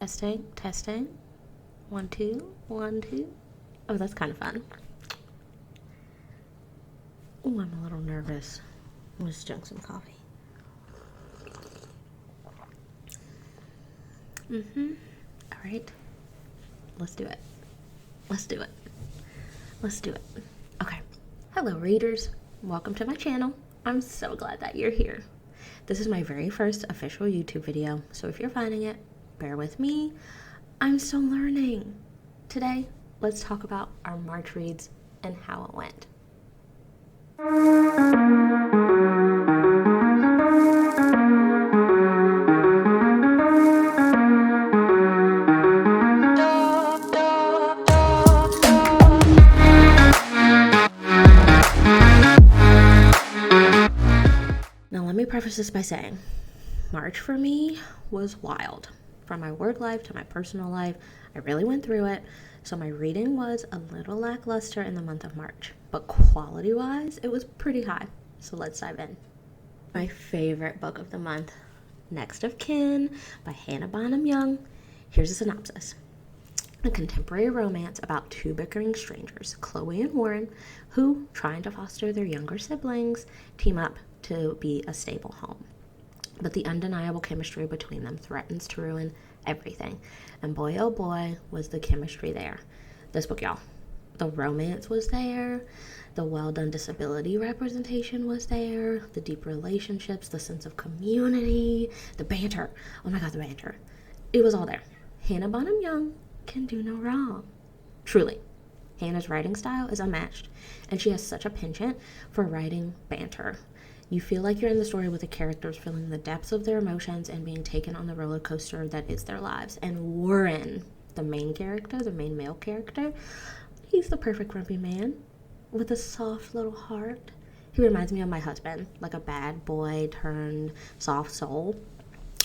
Testing, testing. 1, 2, 1, 2. Oh, that's kind of fun. Oh, I'm a little nervous. I'm just drink some coffee. All right. Let's do it. Let's do it. Let's do it. Okay. Hello, readers. Welcome to my channel. I'm so glad that you're here. This is my very first official YouTube video, so if you're finding it, bear with me. I'm still learning. Today, let's talk about our March reads and how it went. Now, let me preface this by saying, March for me was wild. From my work life to my personal life, I really went through it, so my reading was a little lackluster in the month of March, but quality-wise, it was pretty high, so let's dive in. My favorite book of the month, Next of Kin by Hannah Bonham Young. Here's a synopsis. A contemporary romance about two bickering strangers, Chloe and Warren, who, trying to foster their younger siblings, team up to be a stable home. But the undeniable chemistry between them threatens to ruin everything. And boy, oh boy, was the chemistry there. This book, y'all. The romance was there. The well-done disability representation was there. The deep relationships, the sense of community, the banter. Oh my God, the banter. It was all there. Hannah Bonham Young can do no wrong. Truly. Hannah's writing style is unmatched, and she has such a penchant for writing banter. You feel like you're in the story with the characters feeling the depths of their emotions and being taken on the roller coaster that is their lives. And Warren, the main character, the main male character, he's the perfect grumpy man with a soft little heart. He reminds me of my husband, like a bad boy turned soft soul,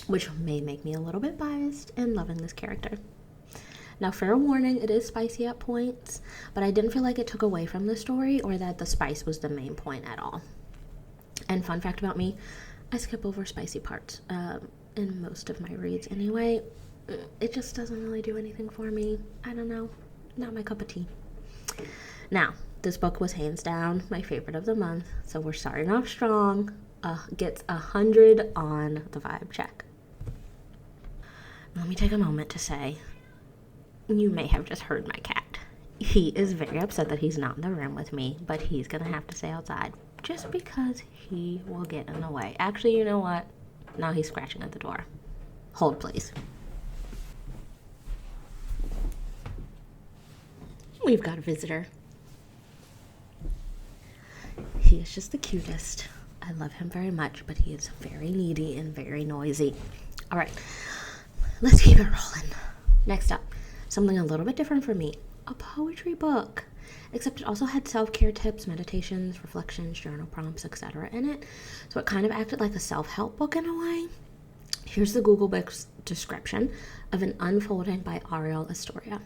which may make me a little bit biased in loving this character. Now, fair warning, it is spicy at points, but I didn't feel like it took away from the story or that the spice was the main point at all. And fun fact about me, I skip over spicy parts in most of my reads anyway. It just doesn't really do anything for me. I don't know. Not my cup of tea. Now, this book was hands down my favorite of the month, so we're starting off strong. Gets 100 on the vibe check. Let me take a moment to say, you may have just heard my cat. He is very upset that he's not in the room with me, but he's gonna have to stay outside just because he will get in the way. Actually, you know what? Now he's scratching at the door. Hold, please. We've got a visitor. He is just the cutest. I love him very much, but he is very needy and very noisy. All right, let's keep it rolling. Next up, something a little bit different for me, a poetry book. Except it also had self-care tips, meditations, reflections, journal prompts, etc. in it. So it kind of acted like a self-help book in a way. Here's the Google Books description of An Unfolding by Ariel Astoria.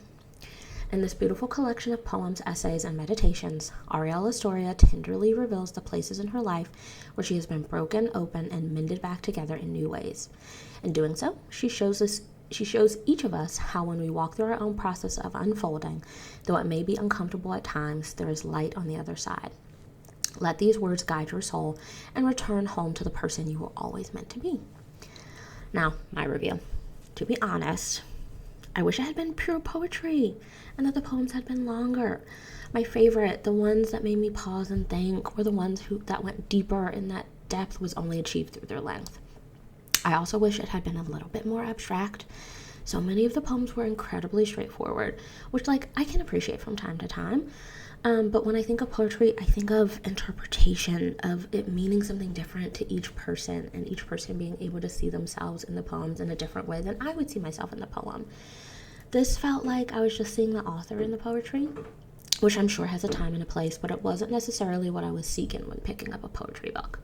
In this beautiful collection of poems, essays, and meditations, Ariel Astoria tenderly reveals the places in her life where she has been broken open and mended back together in new ways. In doing so, she shows each of us how when we walk through our own process of unfolding, though it may be uncomfortable at times, there is light on the other side. Let these words guide your soul and return home to the person you were always meant to be. Now, my review. To be honest, I wish it had been pure poetry and that the poems had been longer. My favorite, the ones that made me pause and think, were the ones that went deeper and that depth was only achieved through their length. I also wish it had been a little bit more abstract. So many of the poems were incredibly straightforward, which I can appreciate from time to time. But when I think of poetry, I think of interpretation, of it meaning something different to each person, and each person being able to see themselves in the poems in a different way than I would see myself in the poem. This felt like I was just seeing the author in the poetry, which I'm sure has a time and a place, but it wasn't necessarily what I was seeking when picking up a poetry book.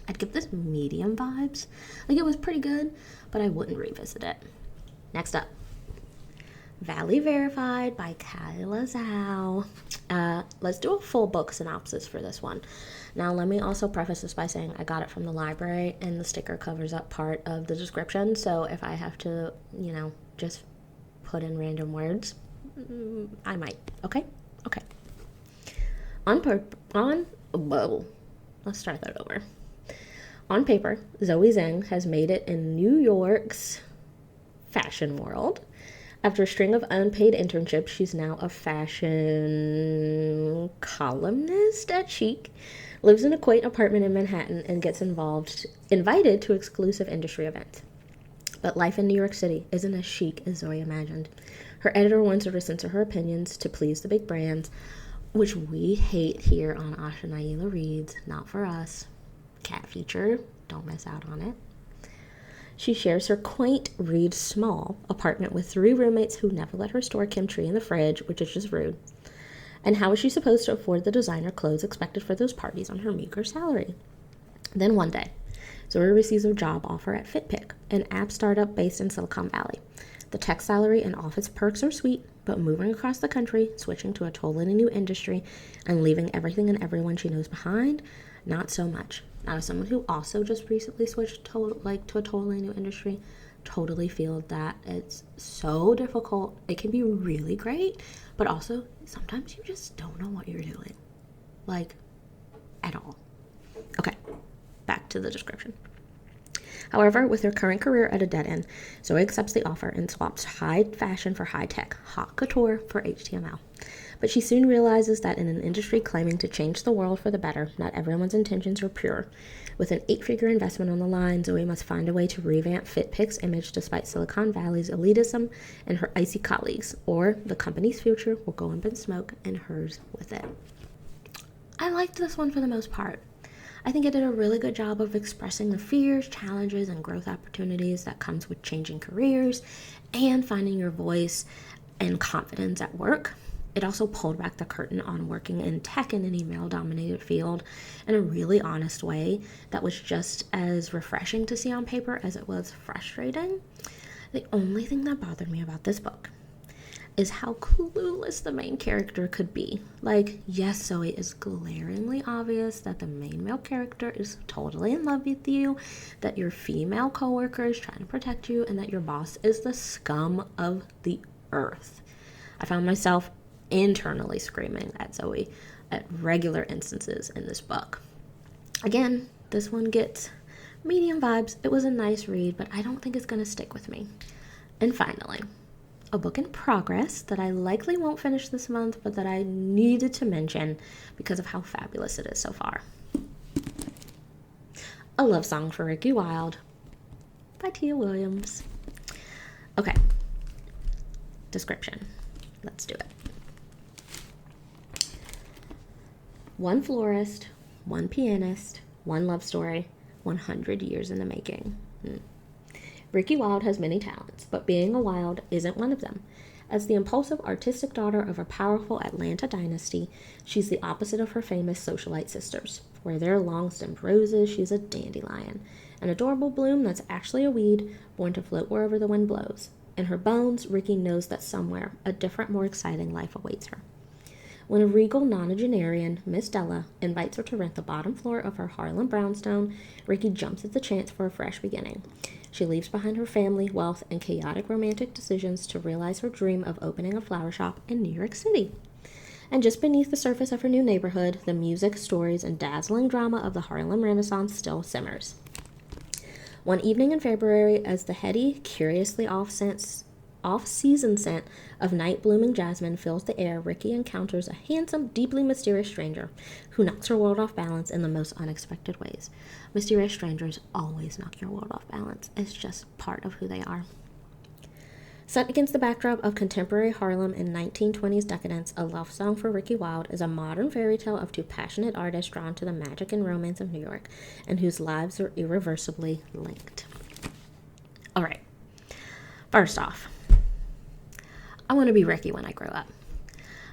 I'd give this medium vibes. It was pretty good, but I wouldn't revisit it. Next up, Valley Verified by Kyla Zhao. Let's do a full book synopsis for this one. Now, let me also preface this by saying I got it from the library, and the sticker covers up part of the description, so if I have to, just put in random words, I might. Okay. Whoa. Let's start that over. On paper, Zoe Zhang has made it in New York's fashion world. After a string of unpaid internships, she's now a fashion columnist at Chic, lives in a quaint apartment in Manhattan, and gets invited to exclusive industry events. But life in New York City isn't as chic as Zoe imagined. Her editor wants her to censor her opinions to please the big brands, which we hate here on Asha Naila Reads. Not for us. Cat feature. Don't miss out on it. She shares her quaint, read small apartment with 3 roommates who never let her store kimchi in the fridge, which is just rude. And how is she supposed to afford the designer clothes expected for those parties on her meager salary? Then one day, Zoe receives a job offer at FitPick, an app startup based in Silicon Valley. The tech salary and office perks are sweet, but moving across the country, switching to a totally new industry, and leaving everything and everyone she knows behind, not so much. Now, as someone who also just recently switched to a totally new industry, totally feel that it's so difficult. It can be really great, but also sometimes you just don't know what you're doing, like, at all. Okay, back to the description. However, with her current career at a dead end, Zoe accepts the offer and swaps high fashion for high tech, haute couture for HTML. But she soon realizes that in an industry claiming to change the world for the better, not everyone's intentions are pure. With an 8-figure investment on the line, Zoe must find a way to revamp FitPick's image despite Silicon Valley's elitism and her icy colleagues, or the company's future will go up in smoke and hers with it. I liked this one for the most part. I think it did a really good job of expressing the fears, challenges, and growth opportunities that comes with changing careers and finding your voice and confidence at work. It also pulled back the curtain on working in tech in any male-dominated field in a really honest way that was just as refreshing to see on paper as it was frustrating. The only thing that bothered me about this book is how clueless the main character could be. Like, yes, Zoe is glaringly obvious that the main male character is totally in love with you, that your female coworker is trying to protect you, and that your boss is the scum of the earth. I found myself internally screaming at Zoe at regular instances in this book. Again, this one gets medium vibes. It was a nice read, but I don't think it's going to stick with me. And finally, a book in progress that I likely won't finish this month, but that I needed to mention because of how fabulous it is so far. A Love Song for Ricky Wilde by Tia Williams. Okay. Description. Let's do it. One florist, one pianist, one love story, 100 years in the making. Ricky Wilde has many talents, but being a Wilde isn't one of them. As the impulsive artistic daughter of a powerful Atlanta dynasty, she's the opposite of her famous socialite sisters. Where there are long-stemmed roses, she's a dandelion, an adorable bloom that's actually a weed, born to float wherever the wind blows. In her bones, Ricky knows that somewhere, a different, more exciting life awaits her. When a regal nonagenarian, Miss Della, invites her to rent the bottom floor of her Harlem brownstone, Ricky jumps at the chance for a fresh beginning. She leaves behind her family, wealth, and chaotic romantic decisions to realize her dream of opening a flower shop in New York City. And just beneath the surface of her new neighborhood, the music, stories, and dazzling drama of the Harlem Renaissance still simmers. One evening in February, as the heady, curiously off-season scent of night-blooming jasmine fills the air, Ricky encounters a handsome, deeply mysterious stranger who knocks her world off balance in the most unexpected ways. Mysterious strangers always knock your world off balance. It's just part of who they are. Set against the backdrop of contemporary Harlem in 1920s decadence, A Love Song for Ricky Wilde is a modern fairy tale of 2 passionate artists drawn to the magic and romance of New York, and whose lives are irreversibly linked. All right. First off, I want to be Ricky when I grow up.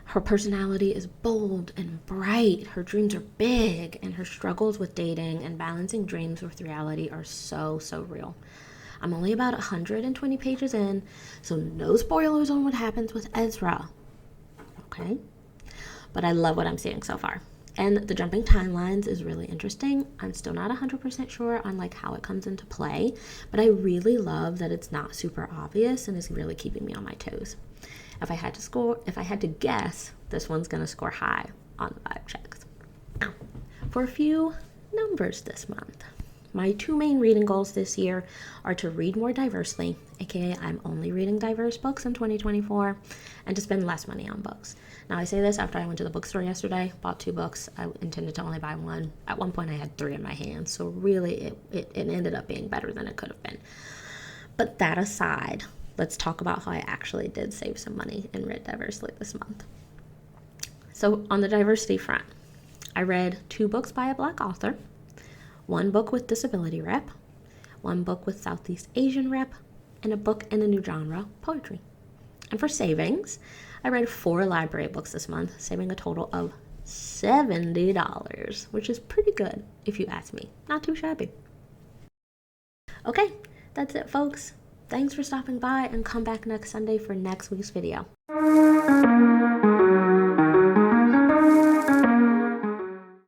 Her personality is bold and bright, her dreams are big, and her struggles with dating and balancing dreams with reality are so real. I'm only about 120 pages in, so no spoilers on what happens with Ezra. Okay? But I love what I'm seeing so far. And the jumping timelines is really interesting. I'm still not 100% sure on like how it comes into play, but I really love that it's not super obvious and is really keeping me on my toes. If I had to guess, this one's gonna score high on the vibe checks. Now, for a few numbers this month. My two main reading goals this year are to read more diversely, aka I'm only reading diverse books in 2024, and to spend less money on books. Now I say this after I went to the bookstore yesterday, bought 2 books. I intended to only buy 1. At one point I had 3 in my hands, so really it ended up being better than it could have been. But that aside, let's talk about how I actually did save some money and read diversely this month. So on the diversity front, I read 2 books by a Black author, 1 book with disability rep, 1 book with Southeast Asian rep, and a book in a new genre, poetry. And for savings, I read 4 library books this month, saving a total of $70, which is pretty good if you ask me. Not too shabby. Okay, that's it, folks. Thanks for stopping by, and come back next Sunday for next week's video.